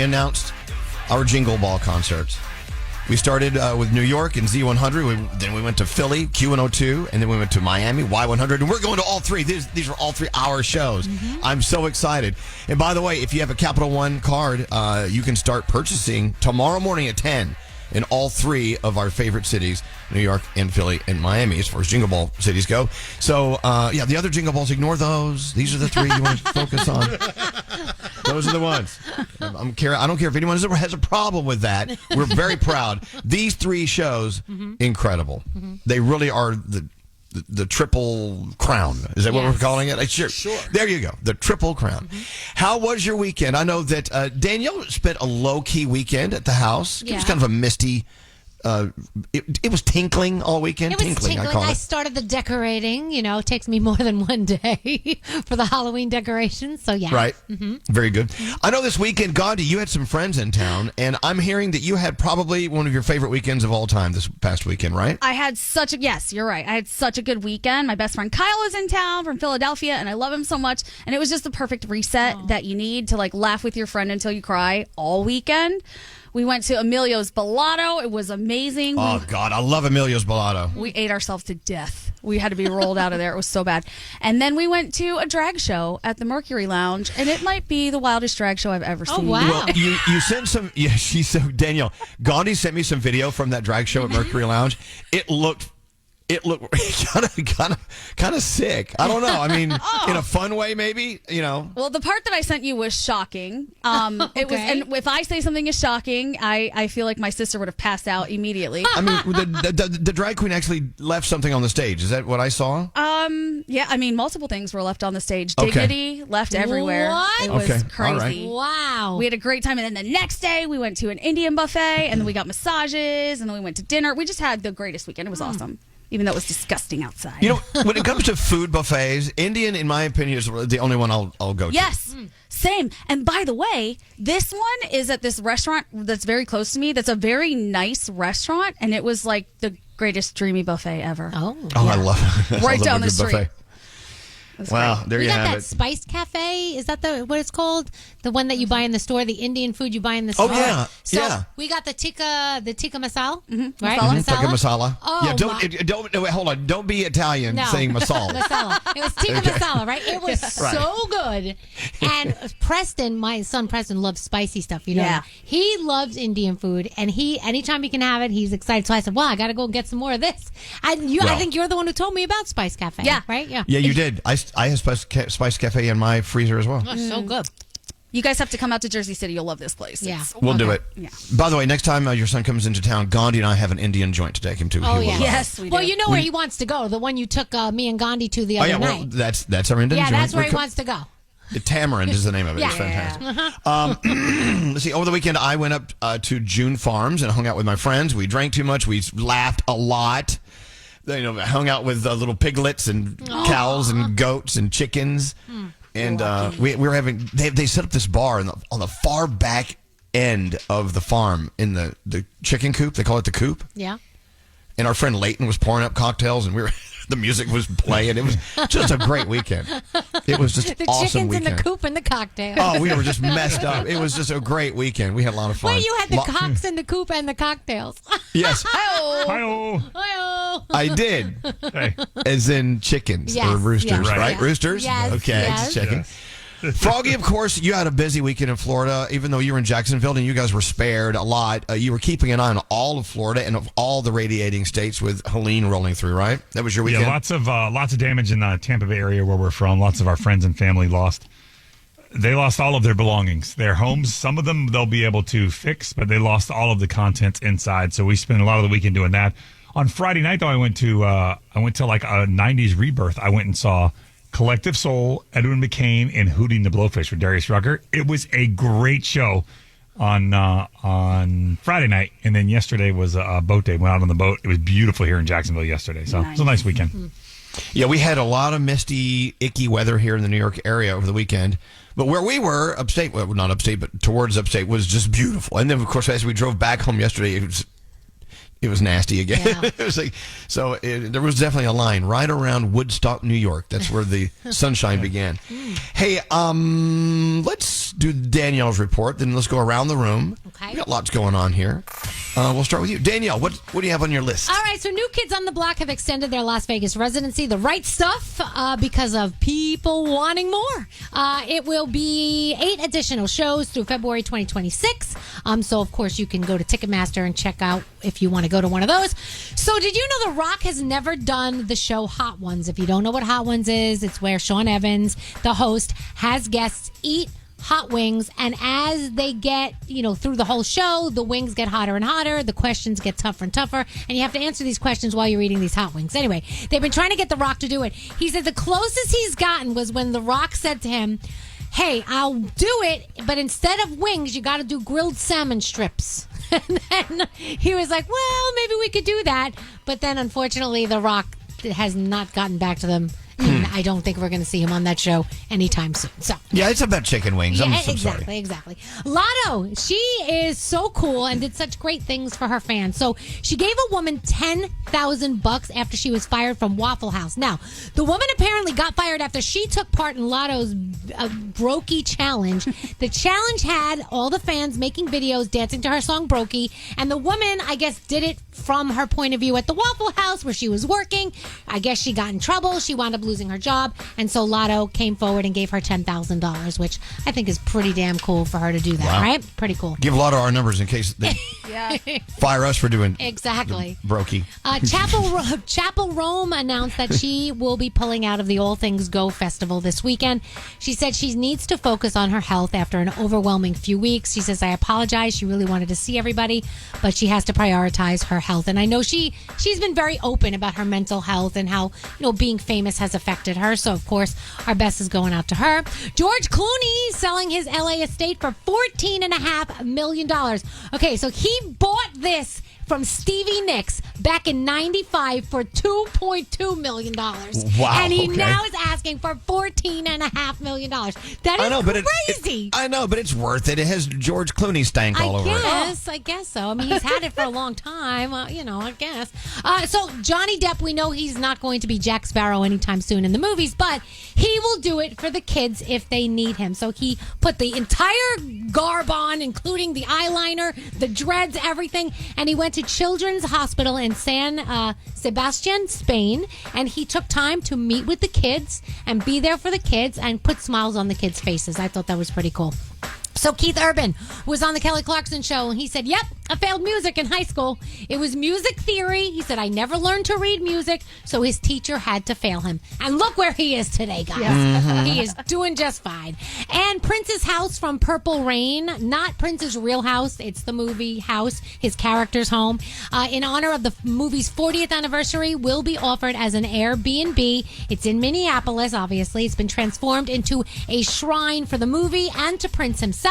announced our Jingle Ball concerts. We started with New York and Z100. Then we went to Philly, Q102, and then we went to Miami, Y100. And we're going to all three. These are all 3-hour shows. Mm-hmm. I'm so excited. And by the way, if you have a Capital One card, you can start purchasing tomorrow morning at 10 in all three of our favorite cities, New York and Philly and Miami, as far as Jingle Ball cities go. So, the other Jingle Balls, ignore those. These are the three you want to focus on. Those are the ones. I don't care if anyone has a problem with that. We're very proud. These three shows, incredible. Mm-hmm. They really are the triple crown. Is that what we're calling it? Sure. There you go. The triple crown. Mm-hmm. How was your weekend? I know that Danielle spent a low-key weekend at the house. Yeah. It was kind of a misty... It was tinkling all weekend. It was tinkling. I started the decorating. It takes me more than one day for the Halloween decorations. So yeah, right. Mm-hmm. Very good. Mm-hmm. I know this weekend, Gandhi, you had some friends in town, and I'm hearing that you had probably one of your favorite weekends of all time this past weekend, right? Yes, you're right. I had such a good weekend. My best friend Kyle was in town from Philadelphia, and I love him so much. And it was just the perfect reset that you need to laugh with your friend until you cry all weekend. We went to Emilio's Bellato. It was amazing. Oh, God, I love Emilio's Bellato. We ate ourselves to death. We had to be rolled out of there. It was so bad. And then we went to a drag show at the Mercury Lounge, and it might be the wildest drag show I've ever seen. Oh, wow. Well, you sent some... Yeah, Danielle, Gandhi sent me some video from that drag show at Mercury Lounge. It looked kind of sick. I don't know. I mean, in a fun way, maybe. Well, the part that I sent you was shocking. It was, and if I say something is shocking, I feel like my sister would have passed out immediately. I mean, the drag queen actually left something on the stage. Is that what I saw? Yeah. I mean, multiple things were left on the stage. Dignity left everywhere. What? It was crazy. Right. Wow. We had a great time, and then the next day we went to an Indian buffet, and then we got massages, and then we went to dinner. We just had the greatest weekend. It was awesome. Even though it was disgusting outside. When it comes to food buffets, Indian, in my opinion, is the only one I'll go to. Yes, same. And by the way, this one is at this restaurant that's very close to me. That's a very nice restaurant, and it was like the greatest dreamy buffet ever. Oh, I love it. Right down the street. Buffet. Wow, great. there you have it. We got that Spice Cafe. Is that what it's called? The one that you buy in the store, the Indian food you buy in the store. Oh yeah, so we got the tikka masala, right? Masala. Tikka masala. Oh, yeah, don't wait, hold on. Don't be Italian saying masala. Masala. It was tikka masala, right? It was so good. And Preston, my son Preston, loves spicy stuff. Yeah. He loves Indian food, and anytime he can have it, he's excited. So I said, "Well, I got to go get some more of this." And I think you're the one who told me about Spice Cafe. Yeah. Right. Yeah. Yeah, you did. I have Spice Cafe in my freezer as well. Oh, so good. You guys have to come out to Jersey City. You'll love this place. Yeah. We'll do it. Yeah. By the way, next time your son comes into town, Gandhi and I have an Indian joint to take him to. Oh, yeah. Yes, we do. Well, you know where he wants to go. The one you took me and Gandhi to the other night. Well, that's our Indian joint. Yeah, that's where he wants to go. The Tamarind is the name of it. It's fantastic. Let's see. Over the weekend, I went up to June Farms and hung out with my friends. We drank too much. We laughed a lot. Hung out with little piglets and cows and goats and chickens. And we were having, they set up this bar on the far back end of the farm in the chicken coop. They call it the coop. Yeah. And our friend Leighton was pouring up cocktails, and the music was playing. It was just a great weekend. It was just the awesome chickens weekend. in the coop and the cocktail. Oh, we were just messed up. It was just a great weekend. We had a lot of fun. Wait, you had the cocks in the coop and the cocktails. Yes. Hi-oh. Hi-oh. I did. Hey. As in chickens or roosters, yes, right? yes. Roosters? Yes, okay, yes. just checking. Yes. Froggy, of course, you had a busy weekend in Florida, even though you were in Jacksonville and you guys were spared a lot. You were keeping an eye on all of Florida and of all the radiating states with Helene rolling through, right? That was your weekend? Yeah, lots of damage in the Tampa Bay area where we're from. Lots of our friends and family lost. They lost all of their belongings, their homes. Some of them they'll be able to fix, but they lost all of the contents inside. So we spent a lot of the weekend doing that. On Friday night, though, I went to like a 90s rebirth. I went and saw Collective Soul, Edwin McCain, and Hootie and the Blowfish with Darius Rucker. It was a great show on Friday night, and then yesterday was a boat day. Went out on the boat. It was beautiful here in Jacksonville yesterday, so It was a nice weekend. Mm-hmm. Yeah, we had a lot of misty, icky weather here in the New York area over the weekend. But where we were, upstate, well, not upstate, but towards upstate, was just beautiful. And then, of course, as we drove back home yesterday, it was nasty again. Yeah. It was like, there was definitely a line right around Woodstock, New York. That's where the sunshine began. Hey, let's do Danielle's report. Then let's go around the room. Okay. We got lots going on here. We'll start with you, Danielle. What do you have on your list? All right, so New Kids on the Block have extended their Las Vegas residency, the right stuff, because of people wanting more. It will be 8 additional shows through February 2026. So, of course, you can go to Ticketmaster and check out if you want to go to one of those. So, did you know The Rock has never done the show Hot Ones? If you don't know what Hot Ones is, it's where Sean Evans, the host, has guests eat hot wings, and as they get, through the whole show, the wings get hotter and hotter, the questions get tougher and tougher, and you have to answer these questions while you're eating these hot wings. Anyway, they've been trying to get The Rock to do it. He said the closest he's gotten was when The Rock said to him, "Hey, I'll do it, but instead of wings, you got to do grilled salmon strips." And then he was like, "Well, maybe we could do that." But then, unfortunately, The Rock has not gotten back to them. I don't think we're going to see him on that show anytime soon. So yeah, it's about chicken wings. I'm so sorry. Exactly. Lotto, she is so cool and did such great things for her fans. So she gave a woman $10,000 after she was fired from Waffle House. Now, the woman apparently got fired after she took part in Lotto's Brokey Challenge. The challenge had all the fans making videos dancing to her song Brokey, and the woman, I guess, did it from her point of view at the Waffle House where she was working. I guess she got in trouble. She wound up losing her job, and so Lotto came forward and gave her $10,000, which I think is pretty damn cool for her to do that. Wow. Right? Pretty cool. Give Lotto our numbers in case they fire us for doing exactly Brokey. Chapel Rome announced that she will be pulling out of the All Things Go festival this weekend. She said she needs to focus on her health after an overwhelming few weeks. She says, "I apologize. She really wanted to see everybody, but she has to prioritize her health." And I know she's been very open about her mental health and how being famous has affected her. So, of course, our best is going out to her. George Clooney selling his LA estate for $14.5 million. Okay, so he bought this from Stevie Nicks back in '95 for $2.2 million. Wow. And he now is asking for $14.5 million. That is crazy. I know, but it's worth it. It has George Clooney stank all over it. I guess so. I mean, he's had it for a long time, I guess. So Johnny Depp, we know he's not going to be Jack Sparrow anytime soon in the movies, but he will do it for the kids if they need him. So he put the entire garb on, including the eyeliner, the dreads, everything, and he went to Children's Hospital in San Sebastian, Spain, and he took time to meet with the kids and be there for the kids and put smiles on the kids' faces. I thought that was pretty cool. So Keith Urban was on the Kelly Clarkson show, and he said, "Yep, I failed music in high school. It was music theory." He said, "I never learned to read music, so his teacher had to fail him." And look where he is today, guys. Mm-hmm. He is doing just fine. And Prince's house from Purple Rain, not Prince's real house, it's the movie house, his character's home, in honor of the movie's 40th anniversary, will be offered as an Airbnb. It's in Minneapolis, obviously. It's been transformed into a shrine for the movie and to Prince himself.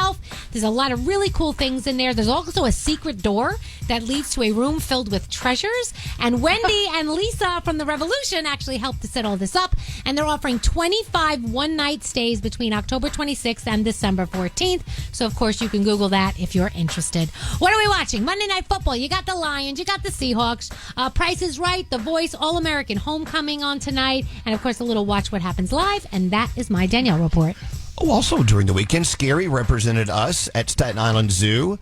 There's a lot of really cool things in there. There's also a secret door that leads to a room filled with treasures. And Wendy and Lisa from The Revolution actually helped to set all this up. And they're offering 25 one-night stays between October 26th and December 14th. So, of course, you can Google that if you're interested. What are we watching? Monday Night Football. You got the Lions. You got the Seahawks. Price is Right. The Voice. All-American Homecoming on tonight. And, of course, a little Watch What Happens Live. And that is my Danielle report. Oh, also during the weekend, Scary represented us at Staten Island Zoo.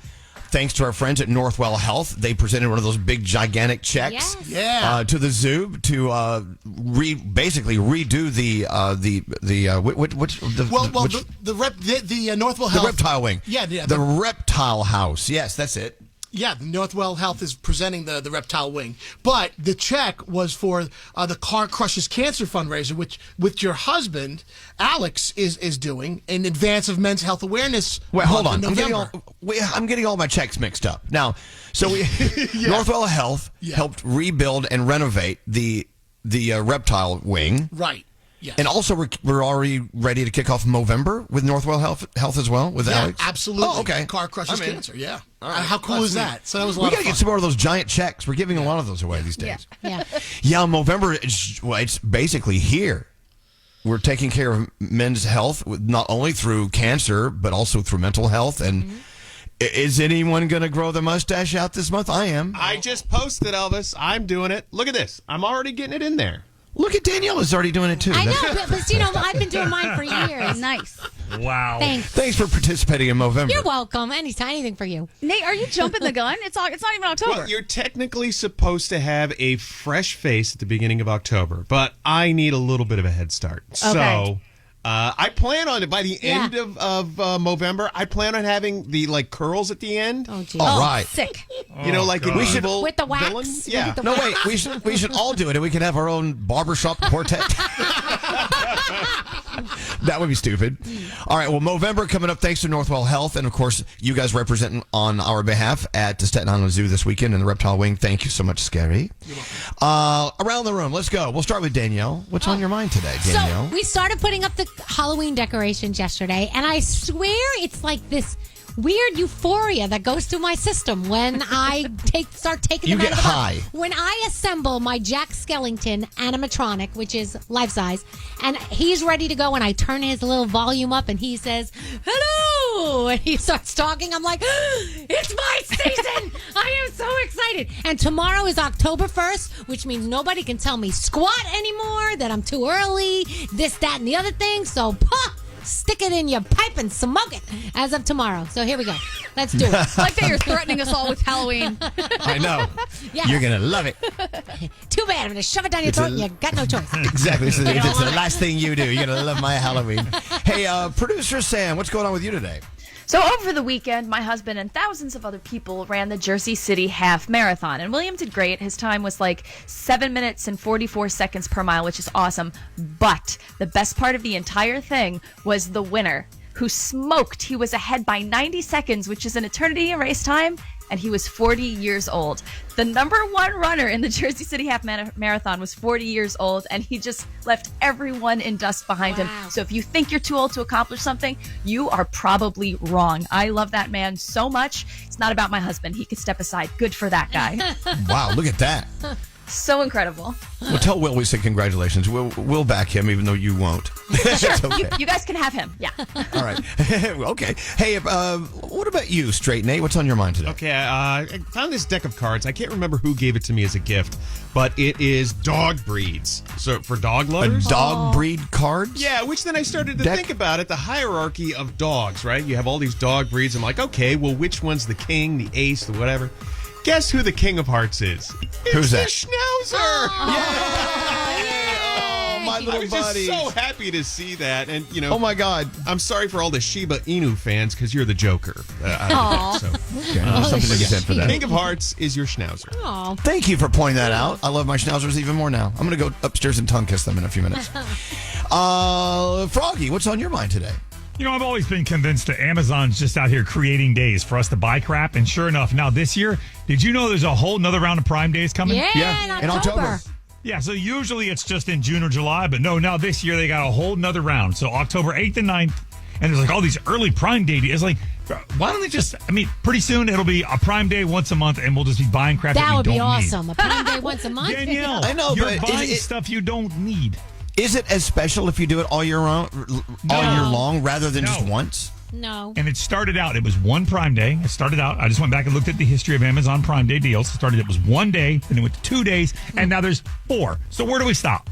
Thanks to our friends at Northwell Health, they presented one of those big, gigantic checks to the zoo to basically redo the Northwell Health, the reptile wing, the reptile house. Yes, that's it. Yeah, Northwell Health is presenting the reptile wing. But the check was for the Car Crushes Cancer fundraiser, which your husband, Alex, is doing in advance of Men's Health Awareness. Wait, hold on. I'm getting all my checks mixed up. Now, so Northwell Health helped rebuild and renovate the reptile wing. Right. Yes. And also, we're already ready to kick off Movember with Northwell Health as well, with Alex? Absolutely. Oh, okay. Car Crushes Cancer, yeah. All right. How cool is that? So that was a lot of fun. We got to get some more of those giant checks. We're giving a lot of those away these days. Yeah. Movember, it's basically here. We're taking care of men's health, not only through cancer, but also through mental health. And Is anyone going to grow the mustache out this month? I am. I just posted, Elvis. I'm doing it. Look at this. I'm already getting it in there. Look at Danielle is already doing it too. I know, but you know, I've been doing mine for years. Nice. Wow. Thanks for participating in Movember. You're welcome. Anything for you. Nate, are you jumping the gun? It's not even October. Well, you're technically supposed to have a fresh face at the beginning of October, but I need a little bit of a head start. So I plan on it by the end of Movember. I plan on having the curls at the end. Oh, geez. All right. Sick. You know, like an evil With the wax? villain. With Yeah. the No, wait. We should all do it, and we can have our own barbershop quartet. That would be stupid. All right. Well, Movember coming up. Thanks to Northwell Health, and of course, you guys representing on our behalf at the Staten Island Zoo this weekend in the Reptile Wing. Thank you so much, Scary. Around the room, let's go. We'll start with Danielle. What's on your mind today, Danielle? So we started putting up the Halloween decorations yesterday, and I swear it's like this weird euphoria that goes through my system when I start taking You them get out of the box. high. When I assemble my Jack Skellington animatronic, which is life size, and he's ready to go, and I turn his little volume up, and he says, "Hello," and he starts talking. I'm like, it's my season! I am so excited. And tomorrow is October 1st, which means nobody can tell me squat anymore, that I'm too early, this, that, and the other thing. So, stick it in your pipe and smoke it as of tomorrow. So here we go. Let's do it. I like that you're threatening us all with Halloween. I know. Yes. You're going to love it. Too bad. I'm going to shove it down your throat and you got no choice. Exactly. So if it's the last thing you do, you're going to love my Halloween. Hey, producer Sam, what's going on with you today? So over the weekend, my husband and thousands of other people ran the Jersey City Half Marathon. And William did great. His time was like 7 minutes and 44 seconds per mile, which is awesome. But the best part of the entire thing was the winner, who smoked. He was ahead by 90 seconds, which is an eternity in race time, and he was 40 years old. The number one runner in the Jersey City Half Marathon was 40 years old, and he just left everyone in dust behind him. So if you think you're too old to accomplish something, you are probably wrong. I love that man so much. It's not about my husband. He could step aside. Good for that guy. Wow, look at that. So incredible. Well, tell Will we say congratulations. We'll back him, even though you won't. It's okay. You guys can have him. Yeah. All right. Okay. Hey, what about you, Straight Nate? What's on your mind today? Okay, I found this deck of cards. I can't remember who gave it to me as a gift, but it is dog breeds. So for dog A lovers. dog breed cards? Yeah, which then I started to Deck- think about it, the hierarchy of dogs, right? You have all these dog breeds. I'm like, okay, well, which one's the king, the ace, the whatever? Guess who the king of hearts is? Who's that? It's the Schnauzer! Oh, my I little was buddy. just so happy to see that. And, you know, Oh, my God. I'm sorry for all the Shiba Inu fans because you're the Joker. Out of it. So, Okay, something to be said for that. King of Hearts is your Schnauzer. Oh, Thank you for pointing that out. I love my schnauzers even more now. I'm going to go upstairs and tongue kiss them in a few minutes. Froggy, what's on your mind today? You know, I've always been convinced that Amazon's just out here creating days for us to buy crap. And sure enough, now this year, did you know there's a whole nother round of Prime Days coming? yeah, in October. Yeah, so usually it's just in June or July, but no, now this year they got a whole nother round. So October 8th and 9th, and there's like all these early Prime Day. It's like, why don't they just, pretty soon it'll be a Prime Day once a month and we'll just be buying crap that That we would be don't need. awesome. A Prime Day once a month. Danielle, I know, you're but buying it- stuff you don't need. Is it as special if you do it all year round, all year long, rather than just No. once? No. And it started out, it was one Prime Day. It started out, I just went back and looked at the history of Amazon Prime Day deals. It was 1 day, then it went to 2 days, and now there's 4. So where do we stop?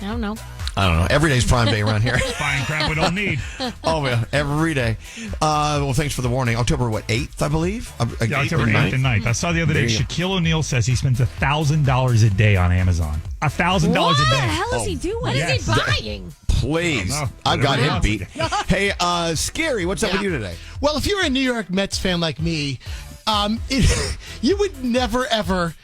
I don't know. I don't know. Every day's Prime Day around here. Buying crap we don't need. Oh, yeah, every day. Well, thanks for the warning. October, 8th, I believe? Yeah, October 8th and 9th. I saw the other day, There you go. Shaquille O'Neal says he spends $1,000 a day on Amazon. $1,000 a What day. the hell is he doing? What Yes. is he buying? Please. I don't know. I've got him Whatever beat. else. Hey, Scary, what's up with you today? Well, if you're a New York Mets fan like me, you would never, ever.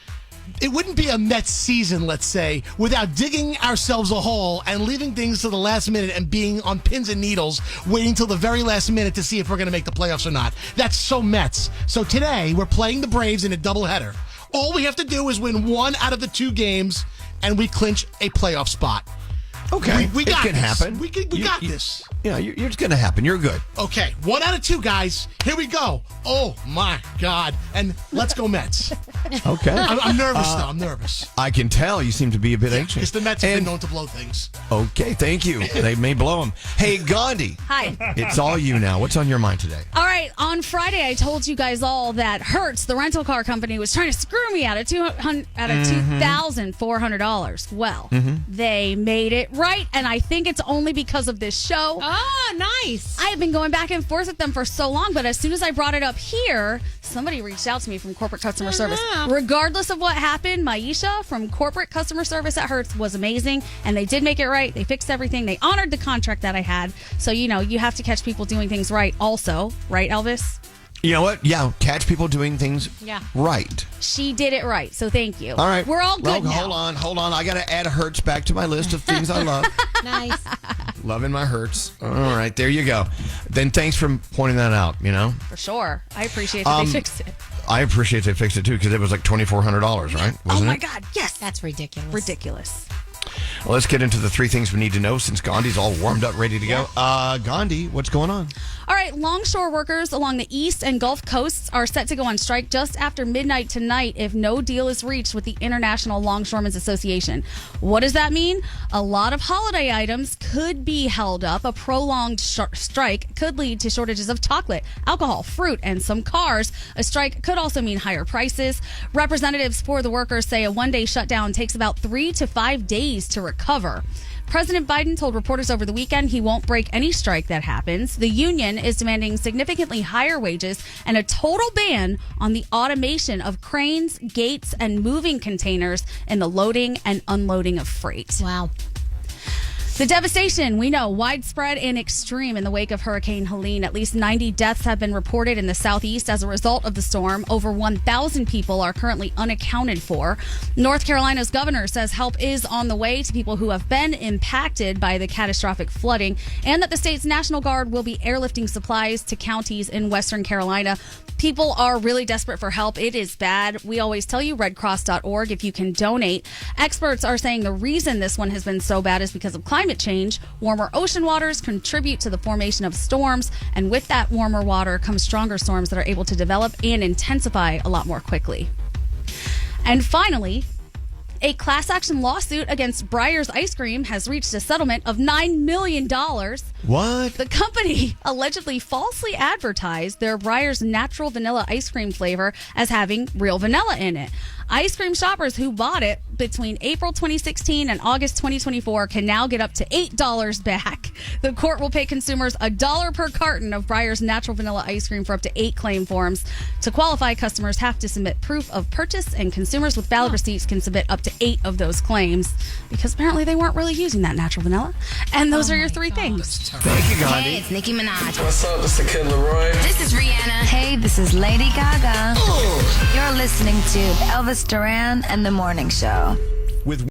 It wouldn't be a Mets season, let's say, without digging ourselves a hole and leaving things to the last minute and being on pins and needles, waiting till the very last minute to see if we're going to make the playoffs or not. That's so Mets. So today, we're playing the Braves in a doubleheader. All we have to do is win 1 out of the 2 games, and we clinch a playoff spot. Okay. We got it can this. happen. We got this. Yeah, it's going to happen. You're good. Okay, 1 out of 2, guys. Here we go. Oh, my God. And let's go Mets. Okay. I'm nervous, though. I'm nervous. I can tell you seem to be a bit anxious. Because the Mets have been And- known to blow things. Okay, thank you. They may blow them. Hey, Gandhi. Hi. It's all you now. What's on your mind today? All right, on Friday, I told you guys all that Hertz, the rental car company, was trying to screw me out of $2,400. Well, they made it right, and I think it's only because of this show. Oh, nice. I have been going back and forth with them for so long, but as soon as I brought it up here, somebody reached out to me from corporate customer service. Regardless of what happened, Maisha from corporate customer service at Hertz was amazing, and they did make it right. They fixed everything. They honored the contract that I had. So, you have to catch people doing things right also. Right, Elvis? You know what? Yeah, catch people doing things right. She did it right, so thank you. All right. We're all good now. Hold on. I got to add Hertz back to my list of things I love. Nice. Loving my Hertz. All right, there you go. Then thanks for pointing that out, For sure. I appreciate that they fixed it. I appreciate they fixed it, too, because it was like $2,400, right? Wasn't it? God, yes. That's ridiculous. Ridiculous. Well, let's get into the 3 things we need to know since Gandhi's all warmed up, ready to go. Gandhi, what's going on? All right, longshore workers along the east and Gulf coasts are set to go on strike just after midnight tonight if no deal is reached with the International Longshoremen's Association. What does that mean? A lot of holiday items could be held up. A prolonged strike could lead to shortages of chocolate, alcohol, fruit, and some cars. A strike could also mean higher prices. Representatives for the workers say a one-day shutdown takes about 3 to 5 days to recover. President Biden told reporters over the weekend he won't break any strike that happens. The union is demanding significantly higher wages and a total ban on the automation of cranes, gates, and moving containers in the loading and unloading of freight. Wow. The devastation, we know, widespread and extreme in the wake of Hurricane Helene. At least 90 deaths have been reported in the southeast as a result of the storm. Over 1,000 people are currently unaccounted for. North Carolina's governor says help is on the way to people who have been impacted by the catastrophic flooding, and that the state's National Guard will be airlifting supplies to counties in Western Carolina. People are really desperate for help. It is bad. We always tell you redcross.org if you can donate. Experts are saying the reason this one has been so bad is because of climate change. Warmer ocean waters contribute to the formation of storms, and with that warmer water comes stronger storms that are able to develop and intensify a lot more quickly. And finally, a class action lawsuit against Breyer's Ice Cream has reached a settlement of $9 million. What? The company allegedly falsely advertised their Breyer's natural vanilla ice cream flavor as having real vanilla in it. Ice cream shoppers who bought it between April 2016 and August 2024 can now get up to $8 back. The court will pay consumers $1 per carton of Breyer's natural vanilla ice cream for up to 8 claim forms. To qualify, customers have to submit proof of purchase, and consumers with valid receipts can submit up to 8 of those claims, because apparently they weren't really using that natural vanilla. And those are your 3 things. Thank you, Gandhi. Hey, it's Nicki Minaj. What's up? This is Kid Leroy. This is Rihanna. Hey, this is Lady Gaga. You're listening to Elvis Duran and the Morning Show. With